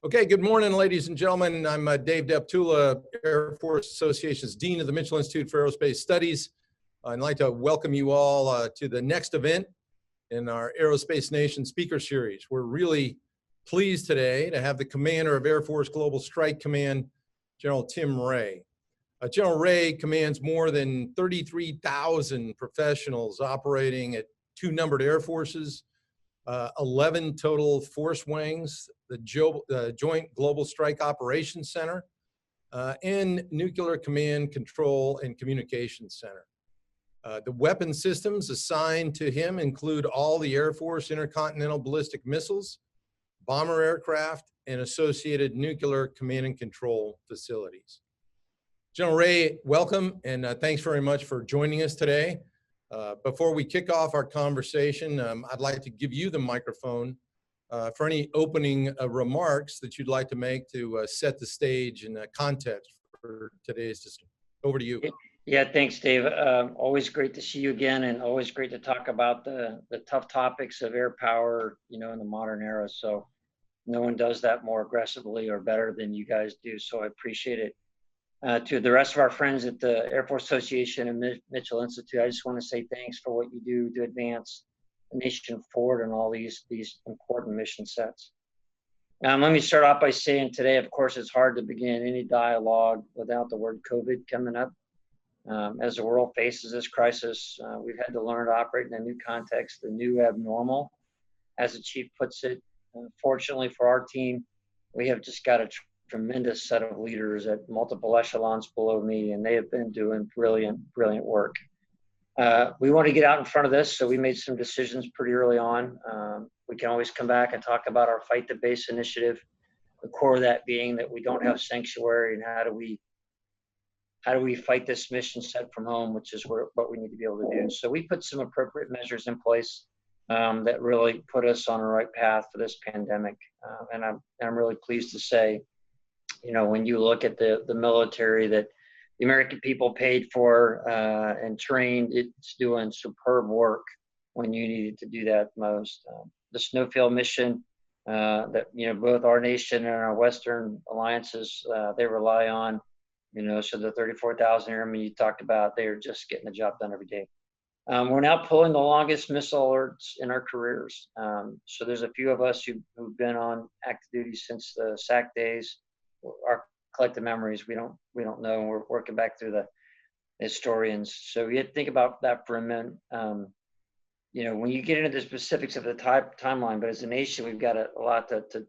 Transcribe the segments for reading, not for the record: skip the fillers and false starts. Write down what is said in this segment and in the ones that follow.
Okay, good morning, ladies and gentlemen. I'm Dave Deptula, Air Force Association's Dean of the Mitchell Institute for Aerospace Studies. I'd like to welcome you all to the next event in our Aerospace Nation Speaker Series. We're really pleased today to have the Commander of Air Force Global Strike Command, General Tim Ray. General Ray commands more than 33,000 professionals operating at 2 numbered air forces, 11 total force wings, the Joint Global Strike Operations Center, and Nuclear Command, Control, and Communications Center. The weapon systems assigned to him include all the Air Force intercontinental ballistic missiles, bomber aircraft, and associated nuclear command and control facilities. General Ray, welcome, and thanks very much for joining us today. Before we kick off our conversation, I'd like to give you the microphone for any opening remarks that you'd like to make to set the stage and context for today's discussion. Over to you. Yeah, thanks, Dave. Always great to see you again, and always great to talk about the tough topics of air power, in the modern era. So no one does that more aggressively or better than you guys do. So I appreciate it. To the rest of our friends at the Air Force Association and Mitchell Institute, I just want to say thanks for what you do to advance the nation forward and all these important mission sets. Let me start off by saying today, of course, it's hard to begin any dialogue without the word COVID coming up. As the world faces this crisis, we've had to learn to operate in a new context, the new abnormal, as the chief puts it. Fortunately for our team, we have just got a tremendous set of leaders at multiple echelons below me, and they have been doing brilliant work. We want to get out in front of this, so we made some decisions pretty early on. We can always come back and talk about our Fight the Base initiative, the core of that being that we don't have sanctuary, and how do we fight this mission set from home, which is what we need to be able to do. So we put some appropriate measures in place that really put us on the right path for this pandemic. And I'm really pleased to say, when you look at the military that the American people paid for and trained, it's doing superb work when you needed to do that most. The Snowfield mission that, both our nation and our Western alliances, they rely on, so the 34,000 airmen you talked about, they are just getting the job done every day. We're now pulling the longest missile alerts in our careers. So there's a few of us who've been on active duty since the SAC days. Our collective memories, we don't know, and we're working back through the historians. So you have to think about that for a minute. When you get into the specifics of the timeline, but as a nation, we've got a lot to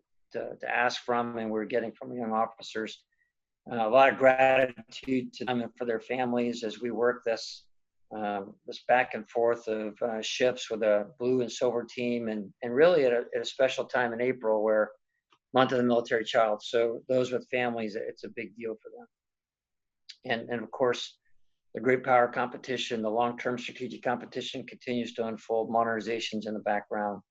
ask from, and we're getting from young officers. A lot of gratitude to them and for their families as we work this back and forth of shifts with a blue and silver team, and really at a special time in April where month of the military child. So those with families, it's a big deal for them. And of course, the great power competition, the long-term strategic competition continues to unfold, modernizations in the background.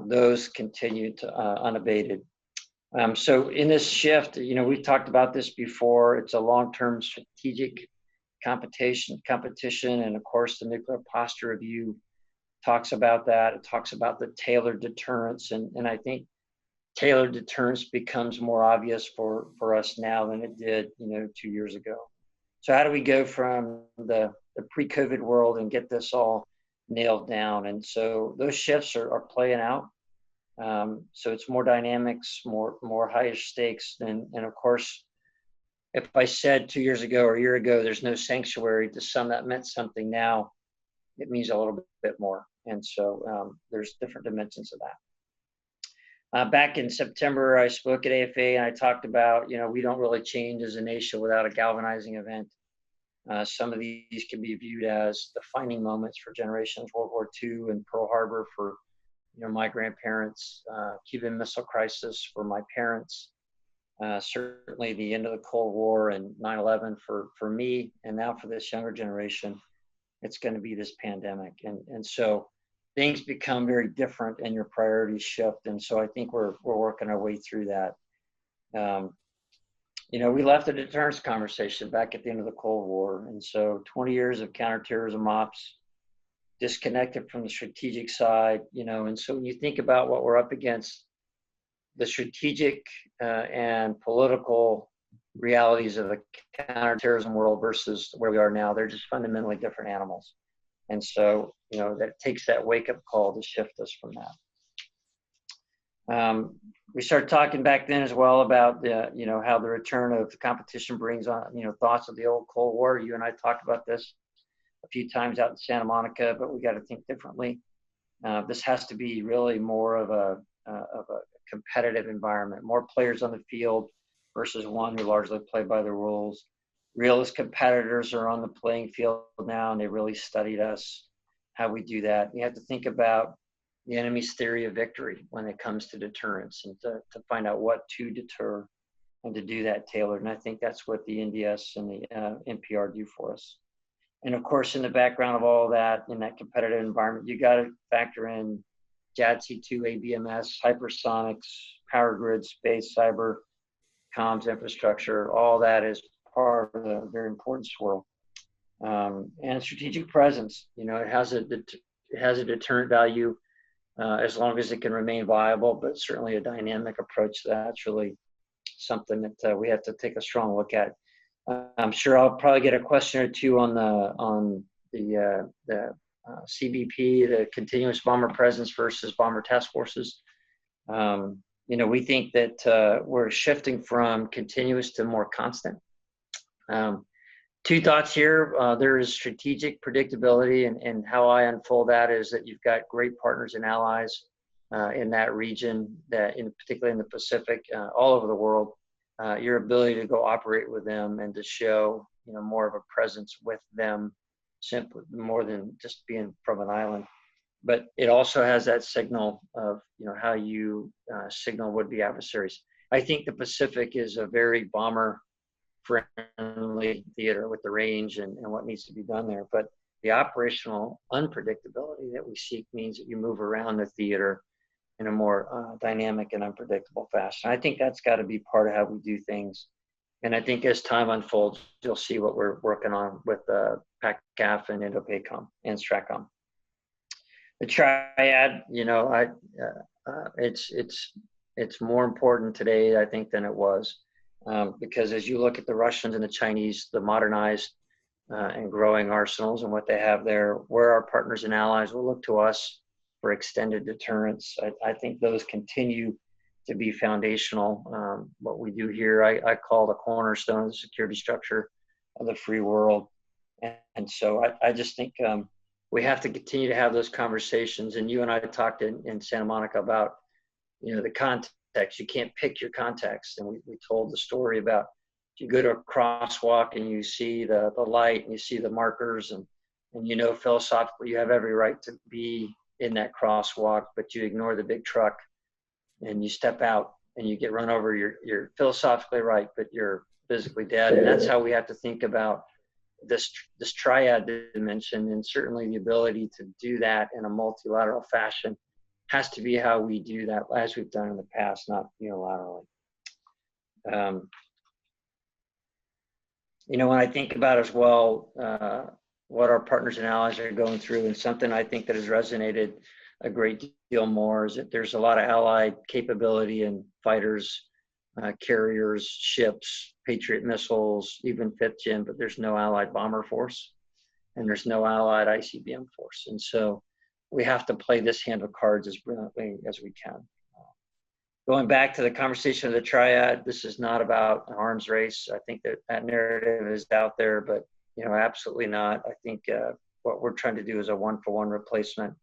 Those continue to unabated. So in this shift, we've talked about this before. It's a long-term strategic competition, and of course, the nuclear posture review talks about that. It talks about the tailored deterrence, and I think tailored deterrence becomes more obvious for us now than it did, 2 years ago. So how do we go from the pre-COVID world and get this all nailed down? And so those shifts are playing out. So it's more dynamics, more higher stakes. And of course, if I said 2 years ago or a year ago, there's no sanctuary, to some that meant something. Now it means a little bit more. And so there's different dimensions of that. Back in September, I spoke at AFA and I talked about, we don't really change as a nation without a galvanizing event. Some of these can be viewed as defining moments for generations: World War II and Pearl Harbor for my grandparents, Cuban Missile Crisis for my parents, certainly the end of the Cold War and 9/11 for me, and now for this younger generation, it's going to be this pandemic. And so things become very different and your priorities shift. And so I think we're working our way through that. We left the deterrence conversation back at the end of the Cold War. And so 20 years of counterterrorism ops, disconnected from the strategic side, and so when you think about what we're up against, the strategic and political realities of the counterterrorism world versus where we are now, they're just fundamentally different animals. And so, that takes that wake-up call to shift us from that. We started talking back then as well about how the return of competition brings on, thoughts of the old Cold War. You and I talked about this a few times out in Santa Monica, but we got to think differently. This has to be really more of a competitive environment, more players on the field versus one who largely play by the rules. Realist competitors are on the playing field now, and they really studied us, how we do that. You have to think about the enemy's theory of victory when it comes to deterrence, and to find out what to deter and to do that tailored. And I think that's what the NDS and the NPR do for us. And of course, in the background of all that, in that competitive environment, you got to factor in JADC2, ABMS, hypersonics, power grid, space, cyber, comms infrastructure. All that is part of a very important swirl. And strategic presence, it has a deterrent value as long as it can remain viable, but certainly a dynamic approach to that's really something that we have to take a strong look at. I'm sure I'll probably get a question or two on the CBP, the continuous bomber presence versus bomber task forces. We think that we're shifting from continuous to more constant. Two thoughts here. There is strategic predictability, and how I unfold that is that you've got great partners and allies in that region, particularly in the Pacific, all over the world. Your ability to go operate with them and to show more of a presence with them, simply more than just being from an island. But it also has that signal of how you signal would-be adversaries. I think the Pacific is a very bomber-friendly theater with the range and what needs to be done there. But the operational unpredictability that we seek means that you move around the theater in a more dynamic and unpredictable fashion. I think that's got to be part of how we do things. And I think as time unfolds, you'll see what we're working on with PACAF and INDOPACOM and STRATCOM. The triad, it's more important today, I think, than it was, because as you look at the Russians and the Chinese, the modernized and growing arsenals and what they have there, where our partners and allies will look to us for extended deterrence. I think those continue to be foundational. What we do here, I call the cornerstone of the security structure of the free world. And so I just think we have to continue to have those conversations. And you and I talked in Santa Monica about, the context. You can't pick your context. And we told the story about, if you go to a crosswalk and you see the light and you see the markers and philosophically you have every right to be in that crosswalk, but you ignore the big truck and you step out and you get run over, you're philosophically right, but you're physically dead. And that's how we have to think about this triad dimension, and certainly the ability to do that in a multilateral fashion has to be how we do that, as we've done in the past, not unilaterally. When I think about as well what our partners and allies are going through, and something I think that has resonated a great deal more is that there's a lot of allied capability in fighters, carriers, ships, Patriot missiles, even 5th Gen, but there's no allied bomber force and there's no allied ICBM force. And so we have to play this hand of cards as brilliantly as we can. Going back to the conversation of the triad, this is not about an arms race. I think that narrative is out there, but absolutely not. I think what we're trying to do is a one-for-one replacement.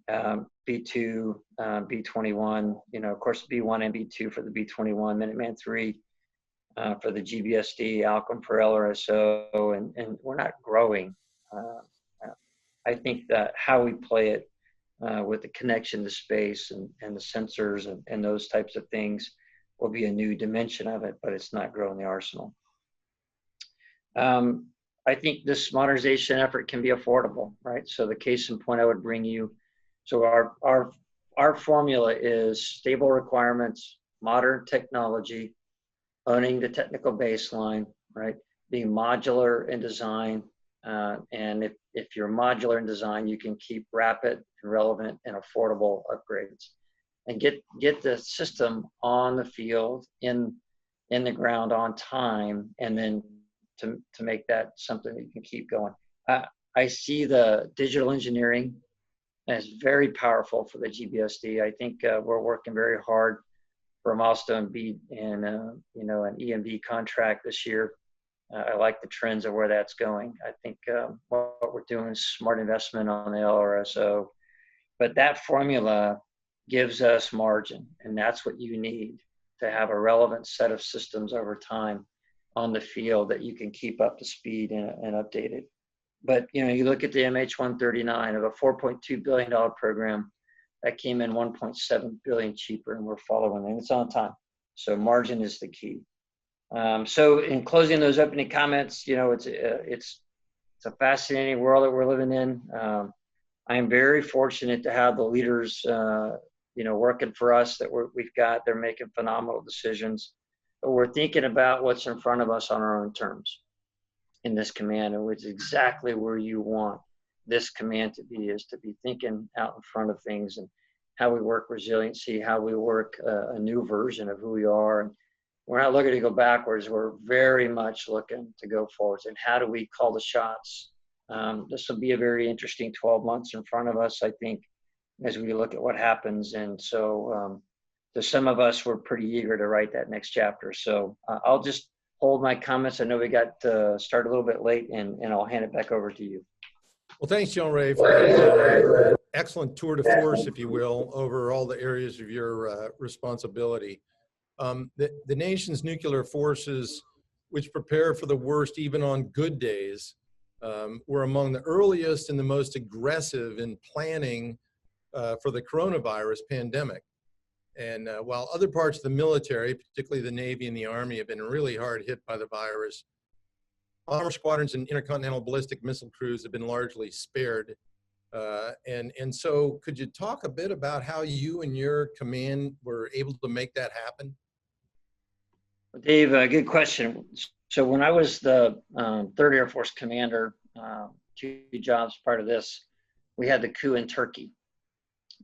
B2, B21, of course, B1 and B2 for the B21, Minuteman III for the GBSD, Alcom for LRSO, and we're not growing. I think that how we play it with the connection to space and the sensors and those types of things will be a new dimension of it, but it's not growing the arsenal. I think this modernization effort can be affordable, right? So the case in point I would bring you, so our formula is stable requirements, modern technology, owning the technical baseline, right? Being modular in design, and if you're modular in design, you can keep rapid and relevant and affordable upgrades. and get the system on the field in the ground on time, and then to make that something that you can keep going. I see the digital engineering as very powerful for the GBSD. I think we're working very hard for a milestone beat and an EMD contract this year. I like the trends of where that's going. I think what we're doing is smart investment on the LRSO, but that formula gives us margin, and that's what you need to have a relevant set of systems over time on the field that you can keep up to speed and update it. But you look at the MH139 of a $4.2 billion program that came in $1.7 billion cheaper, and we're following, and it's on time. So margin is the key. So in closing those opening comments, it's a fascinating world that we're living in. I am very fortunate to have the leaders, working for us that we've got. They're making phenomenal decisions, but we're thinking about what's in front of us on our own terms in this command, and which is exactly where you want this command to be, is to be thinking out in front of things and how we work resiliency, how we work a new version of who we are. And we're not looking to go backwards. We're very much looking to go forwards. And how do we call the shots? This will be a very interesting 12 months in front of us, I think, as we look at what happens. And so to some of us, we're pretty eager to write that next chapter. So I'll just hold my comments. I know we got started a little bit late, and I'll hand it back over to you. Well, thanks, John Ray, for that excellent tour de force, if you will, over all the areas of your responsibility. The nation's nuclear forces, which prepare for the worst even on good days, were among the earliest and the most aggressive in planning for the coronavirus pandemic. And while other parts of the military, particularly the Navy and the Army, have been really hard hit by the virus, bomber squadrons and intercontinental ballistic missile crews have been largely spared. And so could you talk a bit about how you and your command were able to make that happen? Dave, good question. So when I was the 3rd Air Force commander, 2 jobs part of this, we had the coup in Turkey,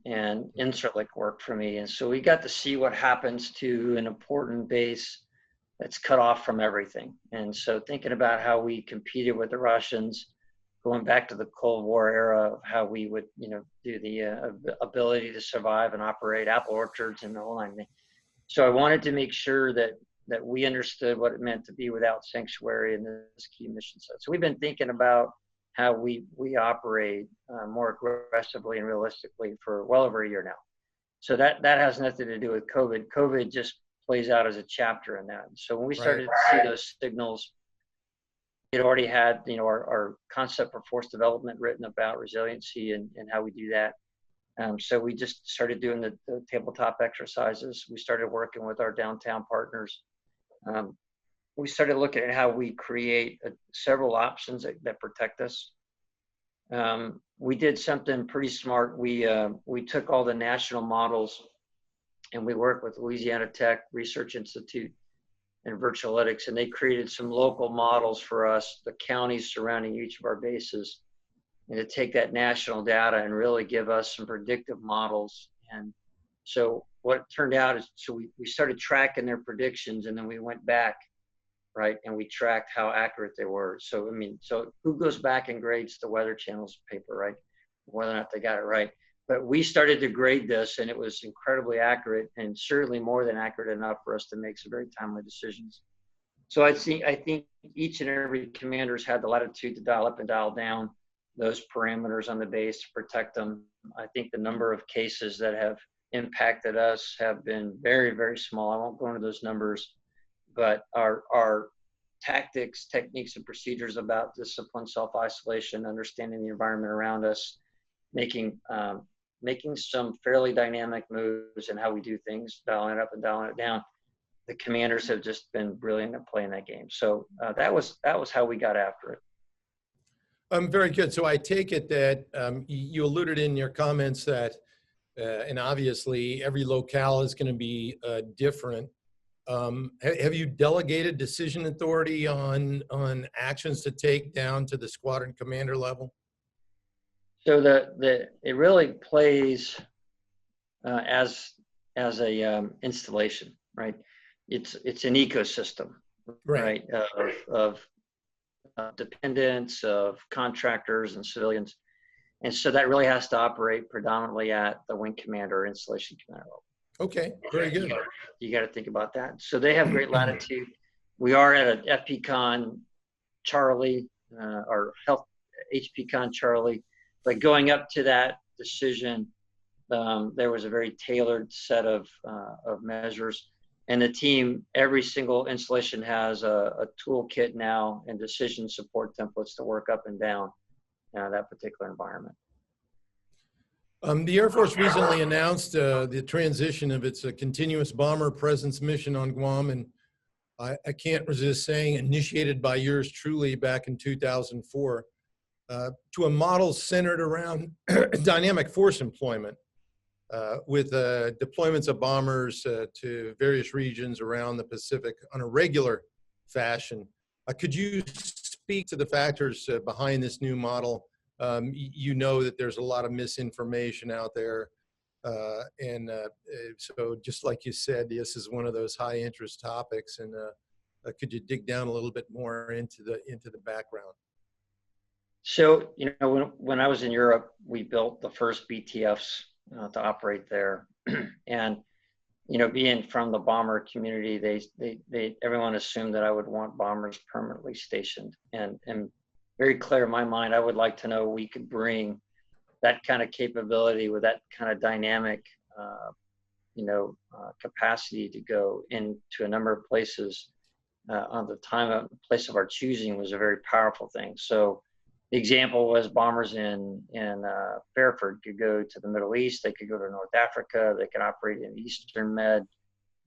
and Incirlik worked for me. And so we got to see what happens to an important base that's cut off from everything. And so thinking about how we competed with the Russians, going back to the Cold War era, of how we would, do the ability to survive and operate apple orchards and the whole thing. So I wanted to make sure that we understood what it meant to be without sanctuary in this key mission set. So we've been thinking about how we operate more aggressively and realistically for well over a year now. So that has nothing to do with COVID. COVID just plays out as a chapter in that. So when we started to see those signals, it already had, our concept for force development written about resiliency and how we do that. So we just started doing the tabletop exercises. We started working with our downtown partners. We started looking at how we create several options that protect us. We did something pretty smart. We took all the national models, and we worked with Louisiana Tech Research Institute and Virtualytics, and they created some local models for us, the counties surrounding each of our bases, and to take that national data and really give us some predictive models. And so what turned out is, so we started tracking their predictions, and then we went back, right, and we tracked how accurate they were. So, so who goes back and grades the Weather Channel's paper, right? Whether or not they got it right. But we started to grade this, and it was incredibly accurate, and certainly more than accurate enough for us to make some very timely decisions. So I think each and every commander's had the latitude to dial up and dial down those parameters on the base to protect them. I think the number of cases that have impacted us have been very, very small. I won't go into those numbers, but our tactics, techniques, and procedures about discipline, self-isolation, understanding the environment around us, making some fairly dynamic moves in how we do things, dialing it up and dialing it down. The commanders have just been brilliant at playing that game. So that was how we got after it. Very good. So I take it that you alluded in your comments that, and obviously every locale is going to be different. Have you delegated decision authority on actions to take down to the squadron commander level? So it really plays as as a installation, right? It's an ecosystem, Right. right? Of dependents, of contractors and civilians. And so that really has to operate predominantly at the wing commander or installation commander level. Okay. Very good. You got to think about that. So they have great latitude. We are at an FPCon Charlie, or Health HPCon Charlie, but going up to that decision, there was a very tailored set of measures. And the team, every single installation has a toolkit now and decision support templates to work up and down that particular environment. The Air Force recently announced the transition of its continuous bomber presence mission on Guam, and I can't resist saying initiated by yours truly back in 2004, to a model centered around dynamic force employment with deployments of bombers to various regions around the Pacific on a regular fashion. Could you speak to the factors behind this new model? You know that there's a lot of misinformation out there. So just like you said, this is one of those high interest topics. And could you dig down a little bit more into the background? So, when I was in Europe, we built the first BTFs to operate there. And, being from the bomber community, everyone assumed that I would want bombers permanently stationed. And very clear in my mind, I would like to know we could bring that kind of capability with that kind of dynamic, capacity to go into a number of places on the place of our choosing was a very powerful thing. So the example was bombers in Fairford could go to the Middle East, they could go to North Africa, they could operate in Eastern Med,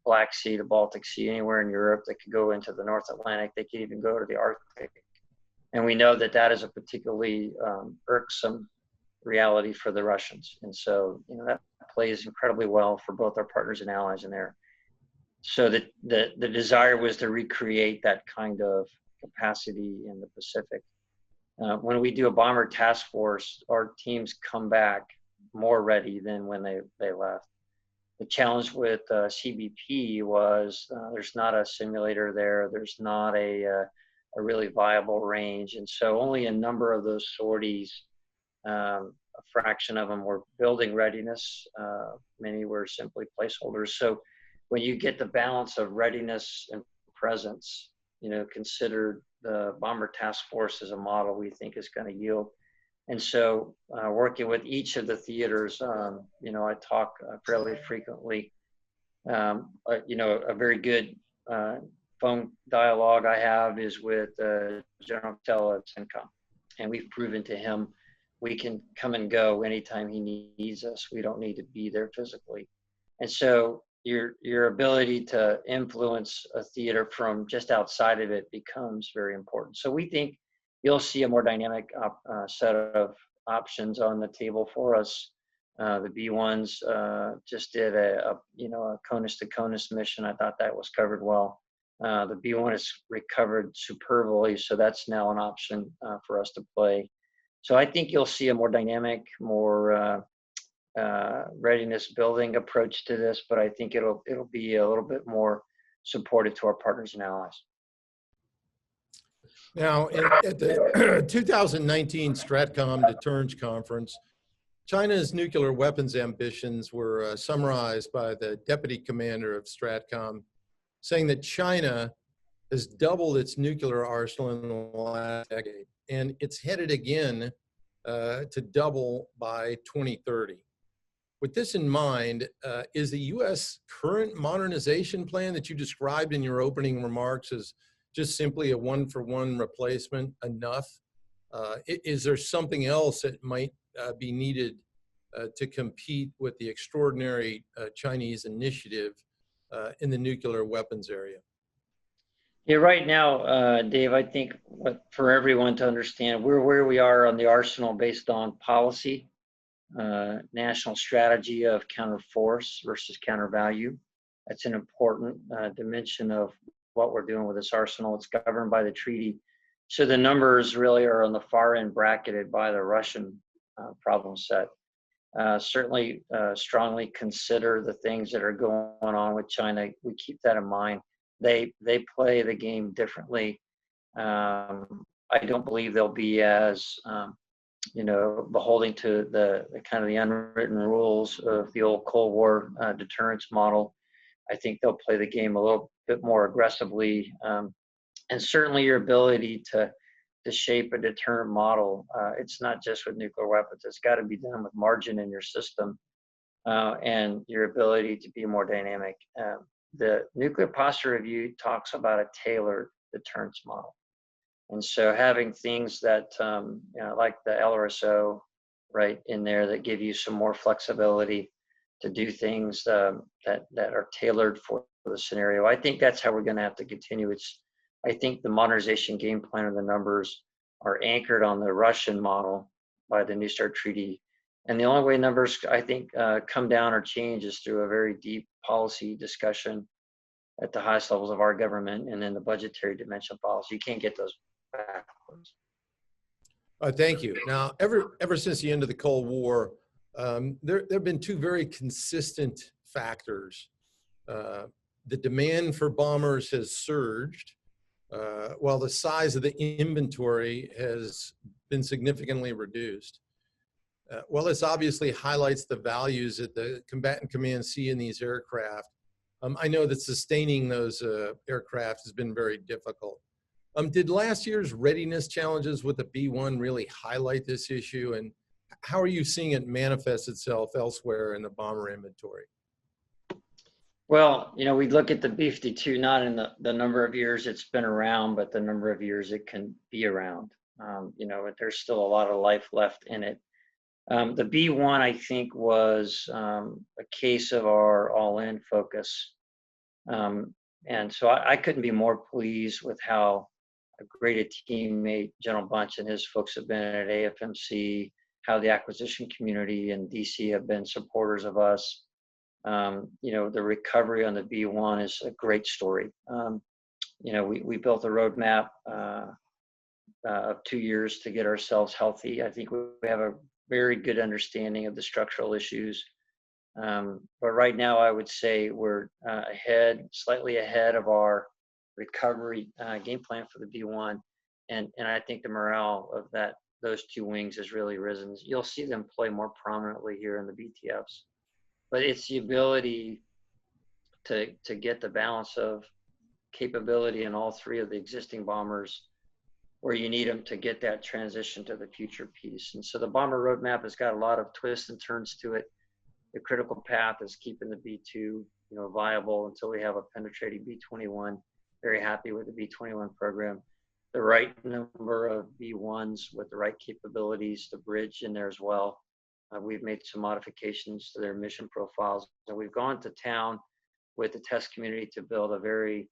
Black Sea, the Baltic Sea, anywhere in Europe. They could go into the North Atlantic, they could even go to the Arctic. And we know that that is a particularly irksome reality for the Russians. And so, that plays incredibly well for both our partners and allies in there. So the desire was to recreate that kind of capacity in the Pacific. When we do a bomber task force, our teams come back more ready than when they left. The challenge with CBP was there's not a simulator there. There's not a really viable range. And so only a number of those sorties, a fraction of them were building readiness. Many were simply placeholders. So when you get the balance of readiness and presence, considered the bomber task force as a model we think is going to yield. And so working with each of the theaters, I talk fairly frequently. A very good phone dialogue I have is with General Tell at CENTCOM. And we've proven to him we can come and go anytime he needs us. We don't need to be there physically. And so your ability to influence a theater from just outside of it becomes very important. So we think you'll see a more dynamic set of options on the table for us. The B1s just did a CONUS to CONUS mission. I thought that was covered well. The B1 is recovered superbly, so that's now an option for us to play. So I think you'll see a more dynamic, more readiness building approach to this, but I think it'll be a little bit more supportive to our partners and allies. Now, at the 2019 Stratcom Deterrence Conference, China's nuclear weapons ambitions were summarized by the deputy commander of Stratcom, saying that China has doubled its nuclear arsenal in the last decade, and it's headed again to double by 2030. With this in mind, is the U.S. current modernization plan that you described in your opening remarks as just simply a one-for-one replacement enough? Is there something else that might be needed to compete with the extraordinary Chinese initiative in the nuclear weapons area? Yeah, right now, Dave, I think for everyone to understand, we're where we are on the arsenal based on policy, national strategy of counter force versus counter value. That's an important dimension of what we're doing with this arsenal. It's governed by the treaty. So the numbers really are on the far end bracketed by the Russian problem set. certainly strongly consider the things that are going on with China. We keep that in mind. They play the game differently. I don't believe they'll be as beholding to the kind of the unwritten rules of the old Cold War deterrence model. I think they'll play the game a little bit more aggressively, and certainly your ability to shape a deterrent model. It's not just with nuclear weapons. It's got to be done with margin in your system, and your ability to be more dynamic. The Nuclear Posture Review talks about a tailored deterrence model. And so having things that, like the LRSO right in there that give you some more flexibility to do things that are tailored for the scenario. I think that's how we're going to have to continue. I think the modernization game plan and the numbers are anchored on the Russian model by the New START Treaty. And the only way numbers, I think, come down or change is through a very deep policy discussion at the highest levels of our government and then the budgetary dimension of policy. You can't get those backwards. Thank you. Now, ever since the end of the Cold War, there have been two very consistent factors. The demand for bombers has surged, while the size of the inventory has been significantly reduced. While this obviously highlights the values that the combatant commands see in these aircraft, I know that sustaining those aircraft has been very difficult. Did last year's readiness challenges with the B-1 really highlight this issue? And how are you seeing it manifest itself elsewhere in the bomber inventory? Well, we look at the B-52 not in the number of years it's been around, but the number of years it can be around. There's still a lot of life left in it. The B-1, I think, was a case of our all-in focus. And so I couldn't be more pleased with how great a teammate General Bunch and his folks have been at AFMC, how the acquisition community in DC have been supporters of us. The recovery on the B-1 is a great story. We built a roadmap of 2 years to get ourselves healthy. I think we have a very good understanding of the structural issues. But right now, I would say we're slightly ahead of our recovery game plan for the B-1. And I think the morale of those two wings has really risen. You'll see them play more prominently here in the BTFs. But it's the ability to get the balance of capability in all three of the existing bombers where you need them to get that transition to the future piece. And so the bomber roadmap has got a lot of twists and turns to it. The critical path is keeping the B-2 viable until we have a penetrating B-21. Very happy with the B-21 program. The right number of B-1s with the right capabilities to bridge in there as well. We've made some modifications to their mission profiles. And we've gone to town with the test community to build a very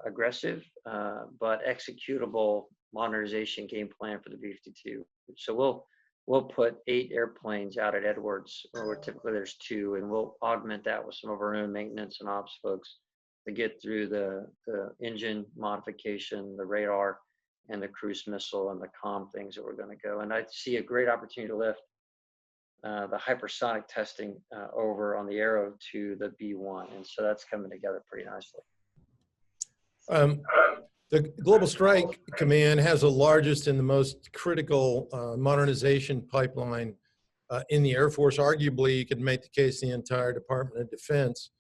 aggressive but executable modernization game plan for the B-52. So we'll put 8 airplanes out at Edwards, where typically there's 2, and we'll augment that with some of our own maintenance and ops folks to get through the engine modification, the radar, and the cruise missile and the comm things that we're going to go. And I see a great opportunity to lift the hypersonic testing over on the Arrow to the B-1. And so that's coming together pretty nicely. The Global Strike Command has the largest and the most critical modernization pipeline in the Air Force. Arguably, you could make the case the entire Department of Defense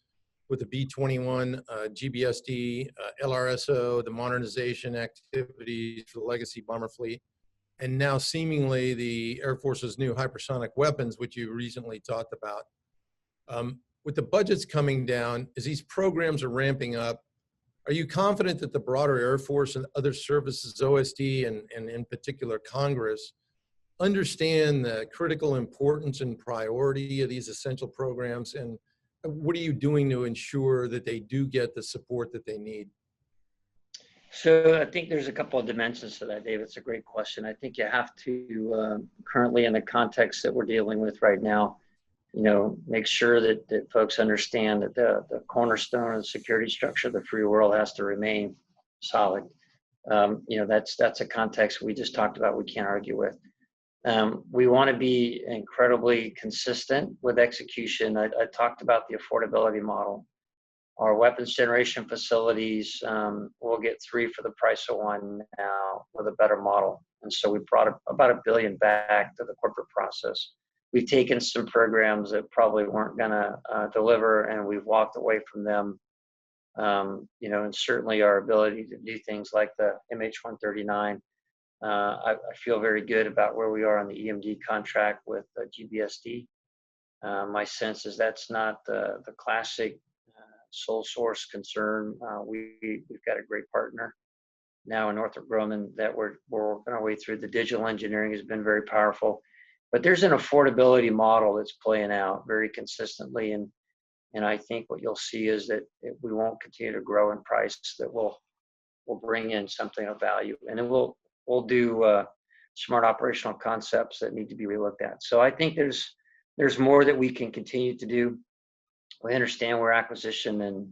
with the B-21, GBSD, LRSO, the modernization activities for the legacy bomber fleet, and now seemingly the Air Force's new hypersonic weapons, which you recently talked about. With the budgets coming down, as these programs are ramping up, are you confident that the broader Air Force and other services, OSD and in particular Congress, understand the critical importance and priority of these essential programs? And what are you doing to ensure that they do get the support that they need? So I think there's a couple of dimensions to that, Dave. It's a great question. I think you have to, currently in the context that we're dealing with right now, make sure that folks understand that the cornerstone of the security structure of the free world has to remain solid. That's a context we just talked about we can't argue with. We want to be incredibly consistent with execution. I talked about the affordability model. Our weapons generation facilities will get 3 for the price of 1 now with a better model. And so we brought about $1 billion back to the corporate process. We've taken some programs that probably weren't going to deliver, and we've walked away from them. And certainly our ability to do things like the MH-139. I feel very good about where we are on the EMD contract with GBSD. My sense is that's not the classic sole source concern. We've got a great partner now in Northrop Grumman that we're working our way through. The digital engineering has been very powerful, but there's an affordability model that's playing out very consistently. And I think what you'll see is that we won't continue to grow in price, that we'll bring in something of value, and then we'll do smart operational concepts that need to be relooked at. So I think there's more that we can continue to do. We understand where acquisition and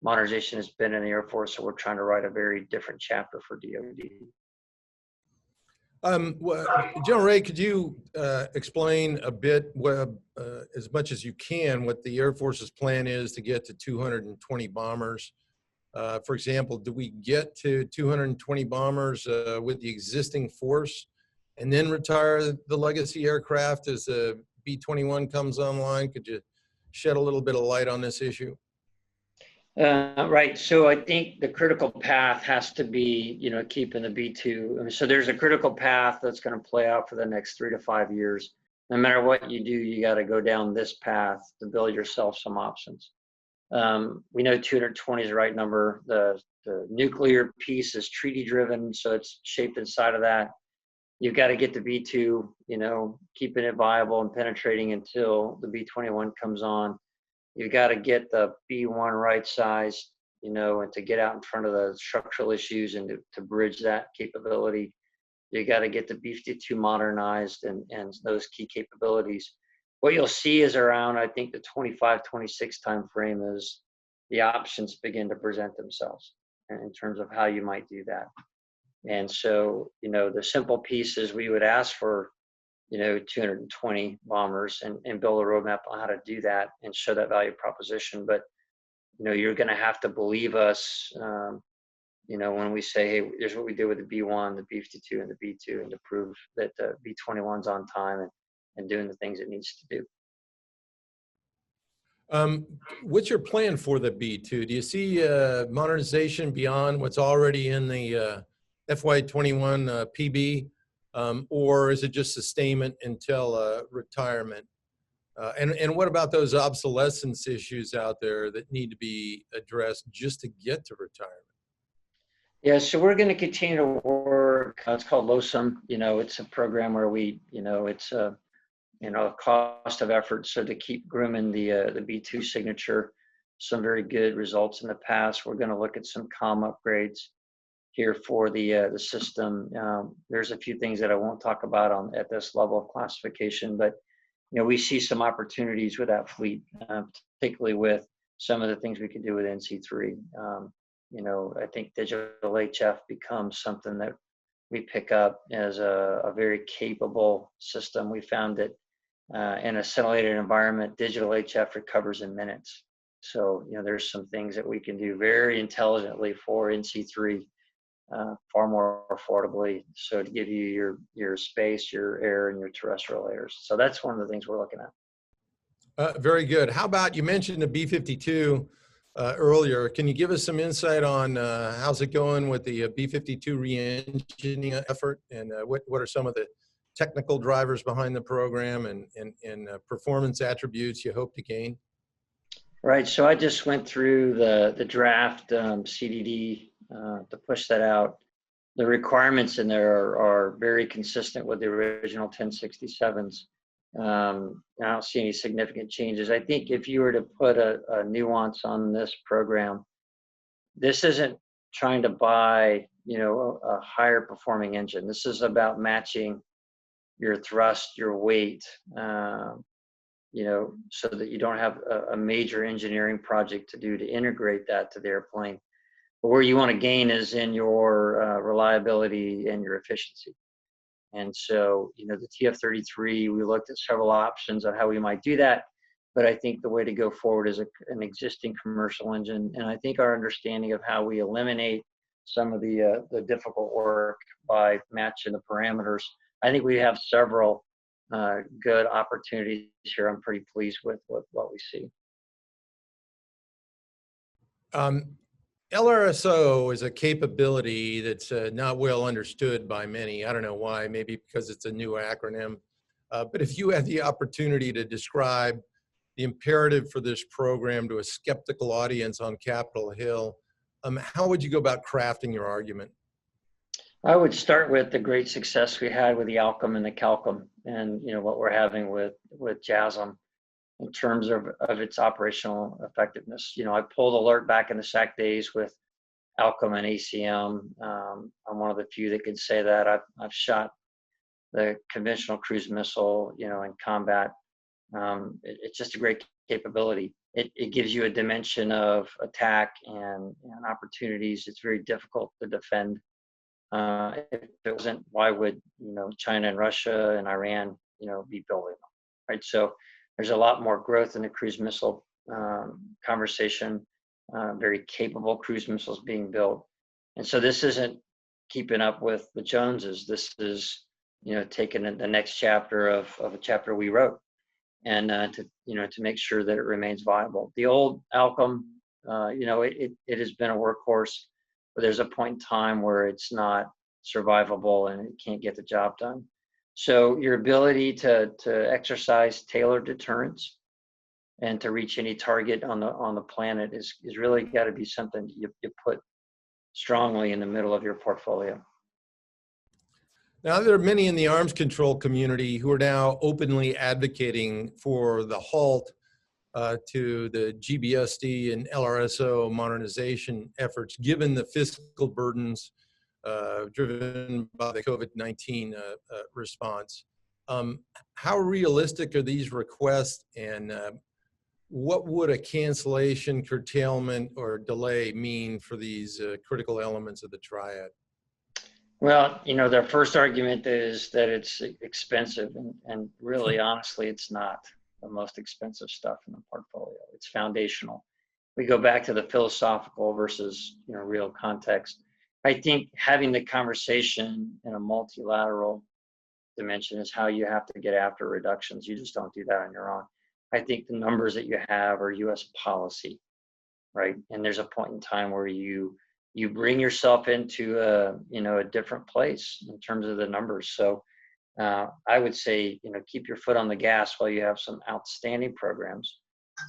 modernization has been in the Air Force, so we're trying to write a very different chapter for DoD. General Ray, could you explain a bit, as much as you can, what the Air Force's plan is to get to 220 bombers? For example, do we get to 220 bombers with the existing force and then retire the legacy aircraft as the B-21 comes online? Could you shed a little bit of light on this issue? Right. So I think the critical path has to be, keeping the B-2. I mean, so there's a critical path that's going to play out for the next 3 to 5 years. No matter what you do, you got to go down this path to build yourself some options. We know 220 is the right number. The nuclear piece is treaty driven, so it's shaped inside of that. You've got to get the B-2, keeping it viable and penetrating until the B-21 comes on. You've got to get the B-1 right sized, and to get out in front of the structural issues and to bridge that capability. You got to get the B-52 modernized and those key capabilities. What you'll see is around, I think, the 25, 26 time frame is the options begin to present themselves in terms of how you might do that. And so, the simple piece is we would ask for, 220 bombers and build a roadmap on how to do that and show that value proposition. But, you're going to have to believe us, when we say, hey, here's what we did with the B-1, the B-52, and the B-2, and to prove that the B-21's on time and doing the things it needs to do. What's your plan for the B-2? Do you see modernization beyond what's already in the FY21 PB, or is it just sustainment until retirement? And what about those obsolescence issues out there that need to be addressed just to get to retirement? Yeah, so we're going to continue to work. It's called LOSUM. It's a program where it's a cost of effort. So to keep grooming the B-2 signature, some very good results in the past. We're going to look at some COM upgrades here for the system. There's a few things that I won't talk about at this level of classification, but we see some opportunities with that fleet, particularly with some of the things we can do with NC3. I think digital HF becomes something that we pick up as a very capable system. We found that in a simulated environment, digital HF recovers in minutes. So, there's some things that we can do very intelligently for NC3, far more affordably. So to give you your space, your air, and your terrestrial layers. So that's one of the things we're looking at. Very good. How about, you mentioned the B-52 earlier. Can you give us some insight on how's it going with the B-52 re-engineering effort, and what are some of the technical drivers behind the program and performance attributes you hope to gain? Right. So I just went through the draft CDD to push that out. The requirements in there are very consistent with the original 1067s. I don't see any significant changes. I think if you were to put a nuance on this program, this isn't trying to buy, a higher performing engine. This is about matching your thrust, your weight, so that you don't have a major engineering project to do to integrate that to the airplane. But where you want to gain is in your reliability and your efficiency. And so, the TF-33, we looked at several options on how we might do that. But I think the way to go forward is an existing commercial engine. And I think our understanding of how we eliminate some of the difficult work by matching the parameters, I think we have several good opportunities here. I'm pretty pleased with what we see. LRSO is a capability that's not well understood by many. I don't know why, maybe because it's a new acronym. But if you had the opportunity to describe the imperative for this program to a skeptical audience on Capitol Hill, how would you go about crafting your argument? I would start with the great success we had with the Alchem and the Calchem, and what we're having with JASM in terms of its operational effectiveness. I pulled alert back in the SAC days with Alchem and ACM. I'm one of the few that could say that. I've shot the conventional cruise missile, in combat. It's just a great capability. It gives you a dimension of attack and opportunities. It's very difficult to defend. If it wasn't, why would China and Russia and Iran be building them, right? So there's a lot more growth in the cruise missile conversation. Very capable cruise missiles being built, and so this isn't keeping up with the Joneses. This is taking the next chapter of a chapter we wrote, and to make sure that it remains viable. The old Alchem, it has been a workhorse, but there's a point in time where it's not survivable and it can't get the job done. So your ability to exercise tailored deterrence and to reach any target on the planet is really got to be something you put strongly in the middle of your portfolio. Now, there are many in the arms control community who are now openly advocating for the halt to the GBSD and LRSO modernization efforts, given the fiscal burdens driven by the COVID-19 response. How realistic are these requests, and what would a cancellation, curtailment, or delay mean for these critical elements of the triad? Well, their first argument is that it's expensive, and really, honestly, it's not the most expensive stuff in the portfolio. It's foundational. We go back to the philosophical versus real context. I think having the conversation in a multilateral dimension is how you have to get after reductions. You just don't do that on your own. I think the numbers that you have are U.S. policy, right? And there's a point in time where you bring yourself into a different place in terms of the numbers. So I would say, keep your foot on the gas while you have some outstanding programs.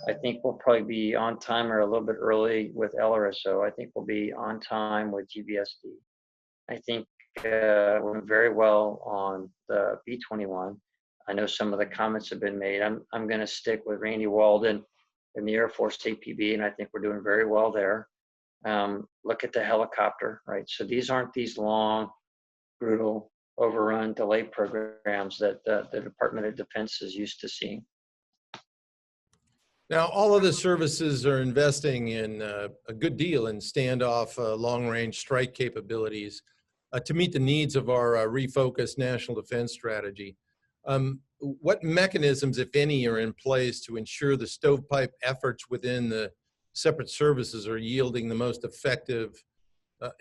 I think we'll probably be on time or a little bit early with LRSO. I think we'll be on time with GBSD. I think we're very well on the B-21. I know some of the comments have been made. I'm going to stick with Randy Walden in the Air Force APB, and I think we're doing very well there. Look at the helicopter, right? So these aren't these long, brutal, overrun, delay programs that the Department of Defense is used to seeing. Now, all of the services are investing in a good deal in standoff long-range strike capabilities to meet the needs of our refocused national defense strategy. What mechanisms, if any, are in place to ensure the stovepipe efforts within the separate services are yielding the most effective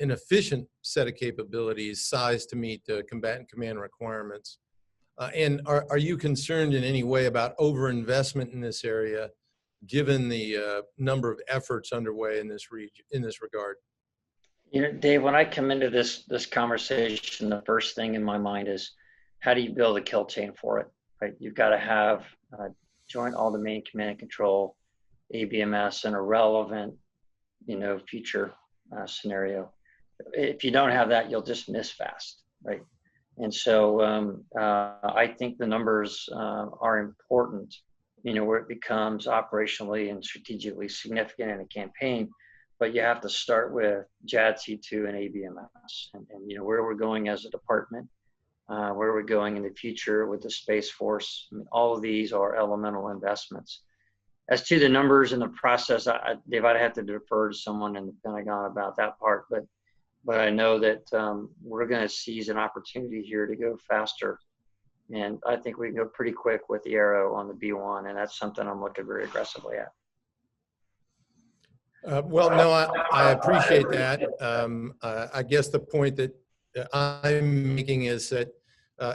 and efficient set of capabilities sized to meet the combatant command requirements? And are you concerned in any way about overinvestment in this area, given the number of efforts underway in this region, in this regard? Dave, when I come into this conversation, the first thing in my mind is, how do you build a kill chain for it, right? You've got to have joint all-domain command and control, ABMS, and a relevant, future scenario. If you don't have that, you'll just miss fast, right? And so I think the numbers are important, where it becomes operationally and strategically significant in a campaign. But you have to start with JADC2 and ABMS, and where we're going as a department, where we're going in the future with the Space Force. I mean, all of these are elemental investments. As to the numbers and the process, Dave, I'd have to defer to someone in the Pentagon about that part. But but I know that we're going to seize an opportunity here to go faster. And I think we can go pretty quick with the Arrow on the B1, and that's something I'm looking very aggressively at. Well, no, I appreciate that. I guess the point that I'm making is that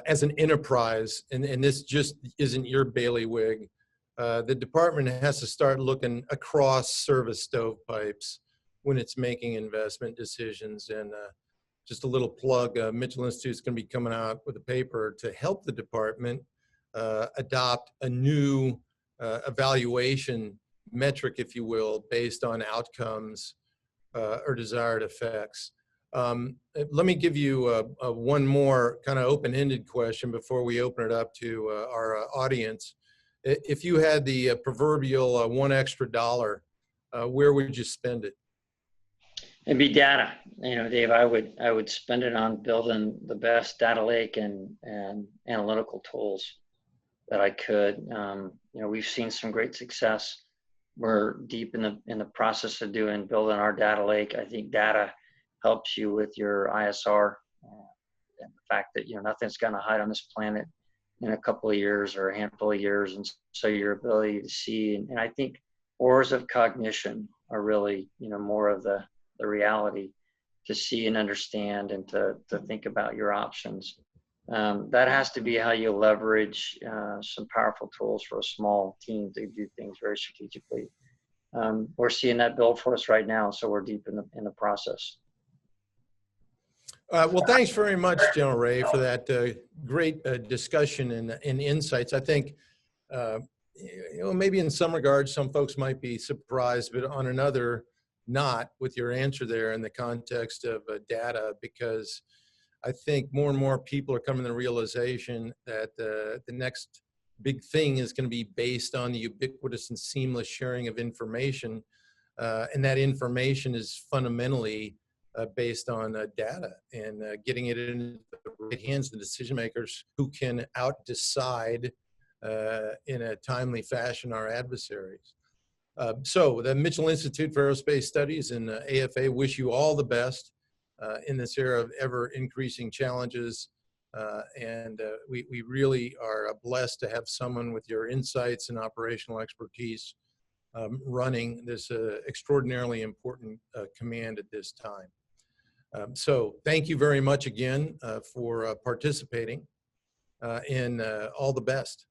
as an enterprise, and this just isn't your bailiwick, the department has to start looking across service stovepipes when it's making investment decisions. And just a little plug, Mitchell Institute's going to be coming out with a paper to help the department adopt a new evaluation metric, if you will, based on outcomes or desired effects. Let me give you one more kind of open-ended question before we open it up to our audience. If you had the proverbial $1 extra, where would you spend it? It'd be data. Dave, I would spend it on building the best data lake and analytical tools that I could. We've seen some great success. We're deep in the process of building our data lake. I think data helps you with your ISR, and the fact that nothing's going to hide on this planet in a couple of years or a handful of years, and so your ability to see and I think ores of cognition are really more of the reality, to see and understand and to think about your options. That has to be how you leverage some powerful tools for a small team to do things very strategically. We're seeing that build for us right now, so we're deep in the process. Well, thanks very much, General Ray, for that great discussion and insights. I think, maybe in some regards, some folks might be surprised, but on another, not, with your answer there in the context of data, because I think more and more people are coming to the realization that the next big thing is going to be based on the ubiquitous and seamless sharing of information. And that information is fundamentally based on data, and getting it in the right hands of the decision makers who can out-decide in a timely fashion our adversaries. So the Mitchell Institute for Aerospace Studies and AFA wish you all the best in this era of ever increasing challenges. And we really are blessed to have someone with your insights and operational expertise running this extraordinarily important command at this time. So thank you very much again for participating, and all the best.